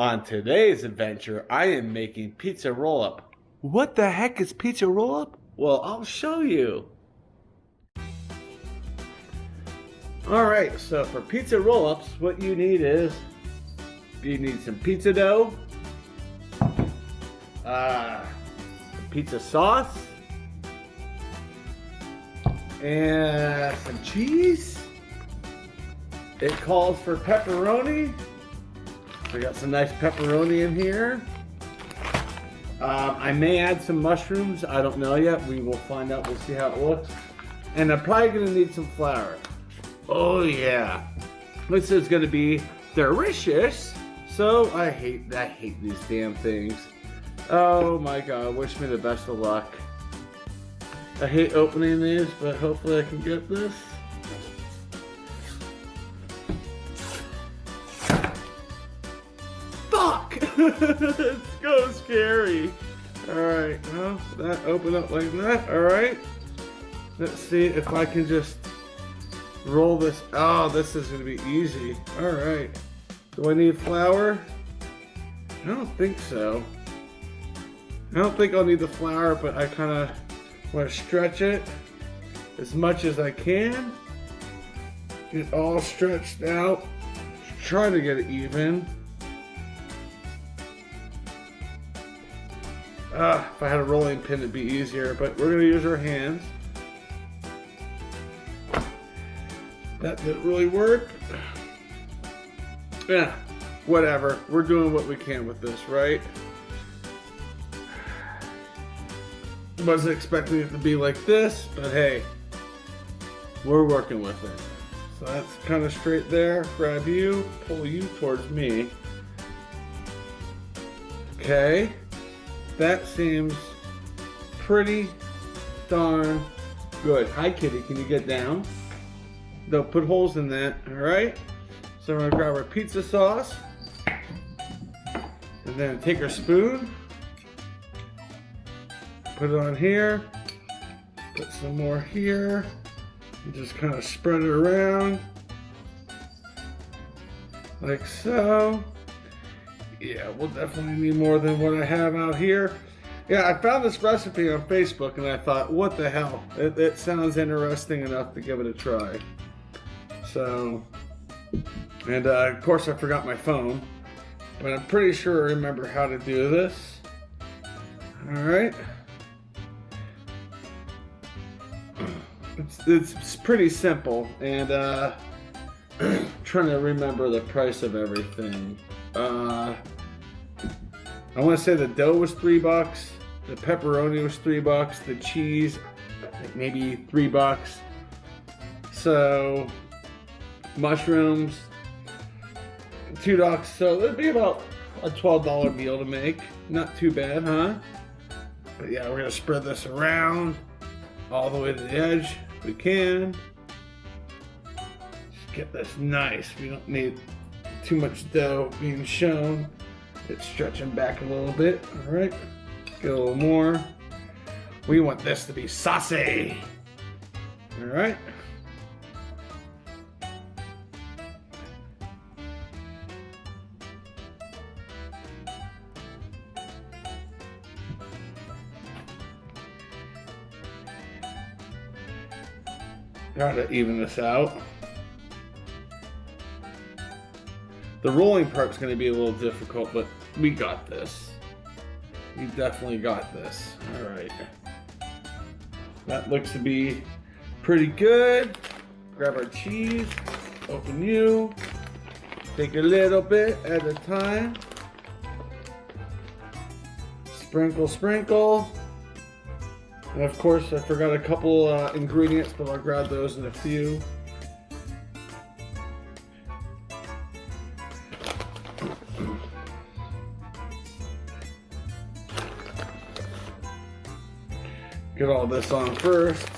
On today's adventure, I am making pizza roll-up. What the heck is pizza roll-up? Well, I'll show you. Alright, so for pizza roll-ups, what you need some pizza dough, pizza sauce, and some cheese. It calls for pepperoni. We got some nice pepperoni in here. I may add some mushrooms. I don't know yet. We will find out. We'll see how it looks. And I'm probably going to need some flour. Oh yeah. This is going to be delicious. So I hate these damn things. Oh my god. Wish me the best of luck. I hate opening these, but hopefully I can get this. Fuck! It's so scary. Alright, well, that open up like that. Alright. Let's see if I can just roll this. Oh, this is going to be easy. Alright. Do I need flour? I don't think so. I don't think I'll need the flour, but I kind of want to stretch it as much as I can. Get it all stretched out. Try to get it even. If I had a rolling pin, it'd be easier, but we're going to use our hands. That didn't really work. Yeah, whatever. We're doing what we can with this, right? Wasn't expecting it to be like this, but hey, we're working with it. So that's kind of straight there. Grab you, pull you towards me. Okay. That seems pretty darn good. Hi, kitty. Can you get down? They'll put holes in that. All right. So we're going to grab our pizza sauce. And then take our spoon. Put it on here. Put some more here. And just kind of spread it around. Like so. Yeah, we'll definitely need more than what I have out here. Yeah, I found this recipe on Facebook and I thought, what the hell? It sounds interesting enough to give it a try. So, and of course I forgot my phone, but I'm pretty sure I remember how to do this. Alright. It's pretty simple, and trying to remember the price of everything. I want to say the dough was $3, the pepperoni was $3, the cheese I think maybe $3. So mushrooms $2. So it'd be about a $12 meal to make. Not too bad, huh? But yeah, we're gonna spread this around all the way to the edge if we can. Just get this nice. We don't need too much dough being shown. It's stretching back a little bit. All right, get a little more. We want this to be saucy. All right. Gotta even this out. The rolling part's going to be a little difficult, but we got this. We definitely got this. All right. That looks to be pretty good. Grab our cheese. Open you. Take a little bit at a time. Sprinkle, sprinkle. And of course, I forgot a couple ingredients, but I'll grab those in a few. Get all this on first.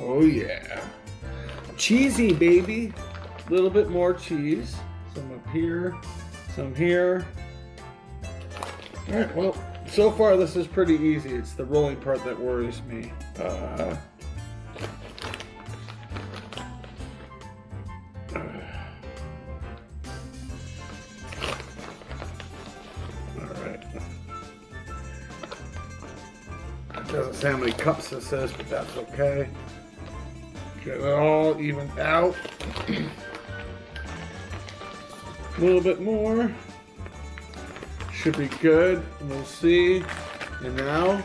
Oh yeah. Cheesy, baby. A little bit more cheese. Some up here, some here. All right, well, so far this is pretty easy. It's the rolling part that worries me. Alright. It doesn't say how many cups this is, but that's okay. Get it all evened out. A little bit more. Should be good. We'll see. And now,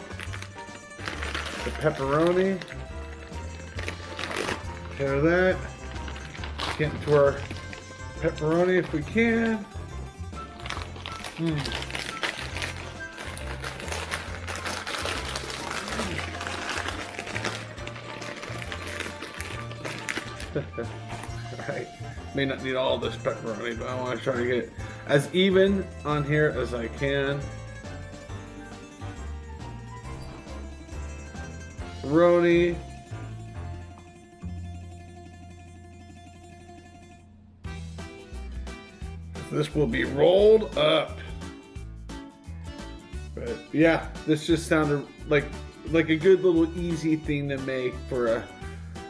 the pepperoni. Share that. Get into our pepperoni if we can. Alright. May not need all this pepperoni, but I want to try to get as even on here as I can. Pepperoni. This will be rolled up. But yeah, this just sounded like a good little easy thing to make for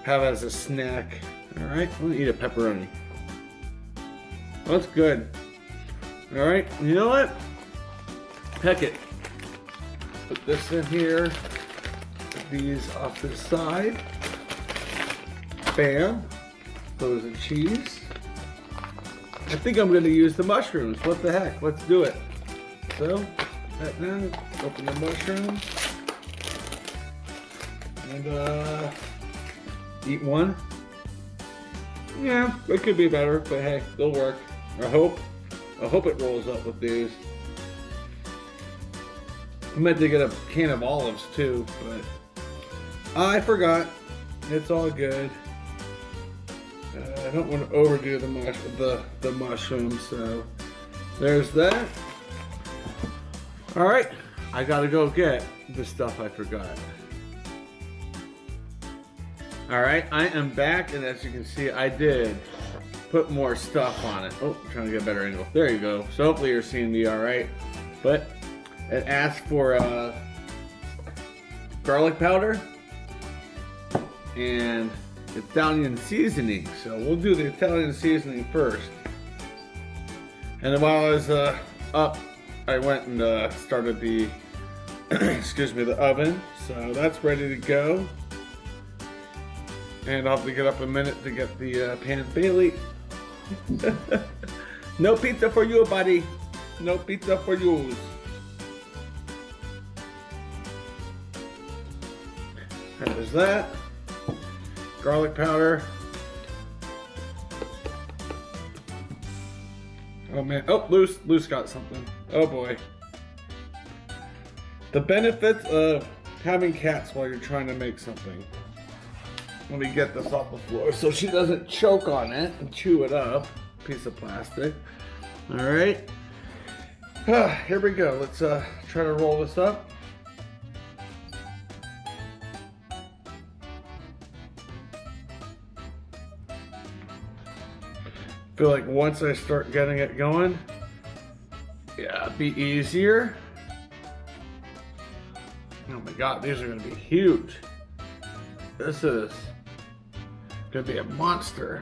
have as a snack. All right, I'm gonna eat a pepperoni. That's good. All right, you know what? Heck it. Put this in here. Put these off to the side. Bam. Close the cheese. I think I'm gonna use the mushrooms. What the heck? Let's do it. So, that now, open the mushrooms. And eat one. Yeah, it could be better, but hey, they'll work. I hope it rolls up with these. I meant to get a can of olives too, but I forgot. It's all good. I don't want to overdo the mushrooms, so there's that. All right, I gotta go get the stuff I forgot. All right, I am back, and as you can see, I did put more stuff on it. Oh, I'm trying to get a better angle. There you go. So hopefully you're seeing me all right. But it asked for garlic powder and Italian seasoning. So we'll do the Italian seasoning first. And while I was up, I went and started the excuse me, the oven. So that's ready to go. And I'll have to get up a minute to get the pan. Bailey, no pizza for you, buddy. No pizza for you. There's that. Garlic powder. Oh man, oh, Loose got something. Oh boy. The benefits of having cats while you're trying to make something. Let me get this off the floor so she doesn't choke on it and chew it up. Piece of plastic. All right. Here we go. Let's try to roll this up. Feel like once I start getting it going, yeah, it'd be easier. Oh my God, these are gonna be huge. This is gonna be a monster.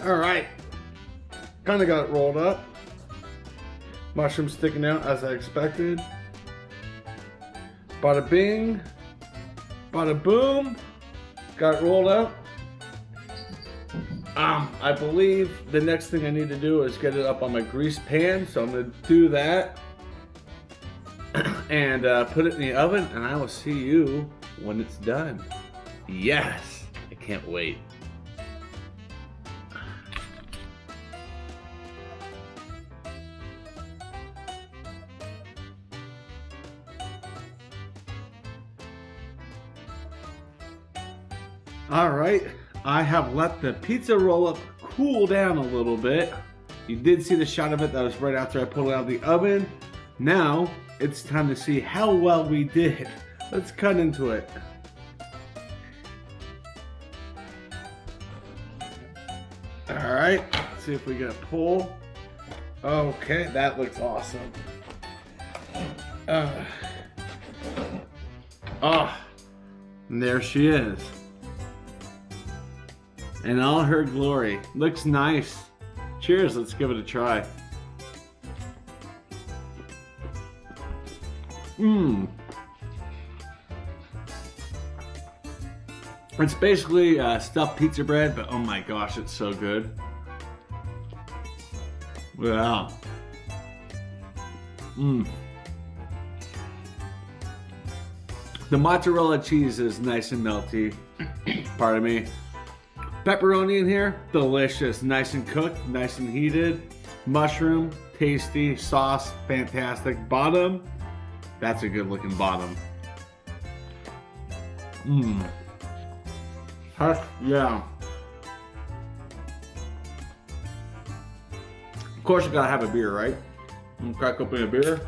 All right, kind of got it rolled up. Mushrooms sticking out as I expected. Bada bing, bada boom. Got it rolled up. I believe the next thing I need to do is get it up on my grease pan, so I'm gonna do that and put it in the oven, and I will see you when it's done. Yes, I can't wait. All right, I have let the pizza roll up cool down a little bit. You did see the shot of it that was right after I pulled it out of the oven. Now it's time to see how well we did. Let's cut into it. All right, let's see if we get a pull. Okay, that looks awesome. And there she is. In all her glory. Looks nice. Cheers, let's give it a try. It's basically stuffed pizza bread, but oh my gosh, it's so good. Wow. The mozzarella cheese is nice and melty. Pardon me. Pepperoni in here, delicious. Nice and cooked, nice and heated. Mushroom, tasty. Sauce, fantastic. Bottom, that's a good looking bottom. Heck yeah. Of course you gotta have a beer, right? Crack open a beer.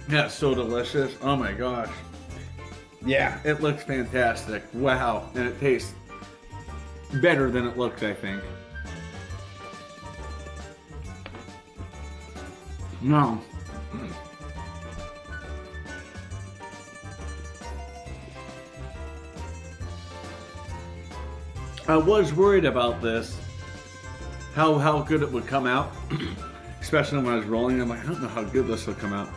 That's so delicious. Oh my gosh. Yeah, it looks fantastic. Wow. And it tastes better than it looks, I think. No. I was worried about this, how good it would come out, especially when I was rolling. I'm like, I don't know how good this will come out.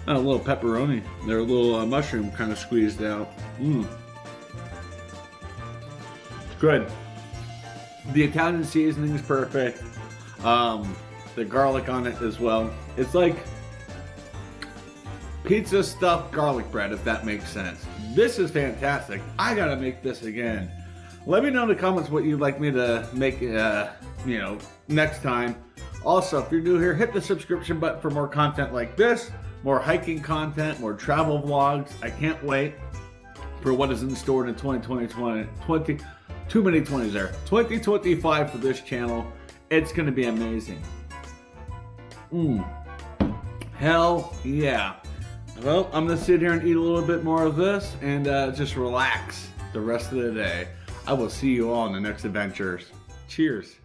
A little pepperoni, their little mushroom kind of squeezed out. Good. The Italian seasoning is perfect. The garlic on it as well. It's like pizza stuffed garlic bread, if that makes sense. This is fantastic. I gotta make this again. Let me know in the comments what you'd like me to make, next time. Also, if you're new here, hit the subscription button for more content like this, more hiking content, more travel vlogs. I can't wait for what is in store in 2020, too many 20s there. 2025 for this channel. It's gonna be amazing. Hell yeah. Well, I'm gonna sit here and eat a little bit more of this and just relax the rest of the day. I will see you all in the next adventures. Cheers.